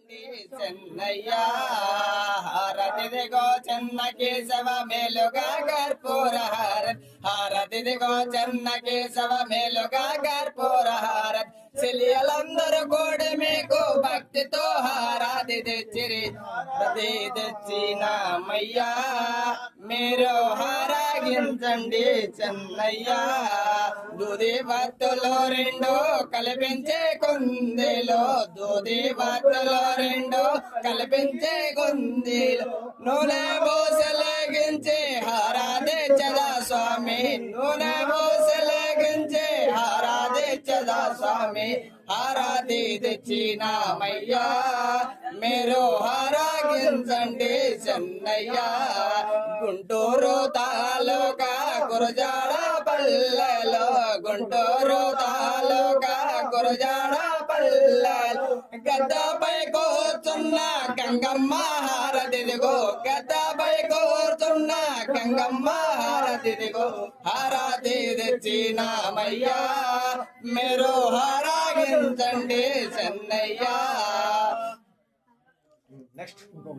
చెన్నయ్యా హారతిదిగో చెన్న కేశవ మేలుగా కర్పూర హారతిదిగో చెన్న కేశవ మేలుగా కర్పూర చెలియలందరూ కూడా మీకు భక్తితో హారతి తెచ్చిరి ప్రతి తెచ్చినామయ్యా మీరు హారాగించండి చెన్నయ్యా దూది భక్తులు రెండు కల్పించే కుందేలో దూది భక్తులు రెండు కల్పించే కుందేలో నూనె బోసలగించే హారాధించదా స్వామి నూనె బోసలగించే హారాధించదా స్వామి హారతి తెచ్చినామయ్యా మీరు హారాగించండి చెన్నయ్యా గుంటూరు తాలూకా గురజాడ పల్లెలో గుంటూరు తాలూకా గురజాడ పల్లెలో గద్దపై కూర్చున్న గంగమ్మ హారతిదిగో గద్దపై కూర్చున్న గంగమ్మ హారతిదిగో హారతి తెచ్చినామయ్యా మీరు హారాగించండి చెన్నయ్యా. నెక్స్ట్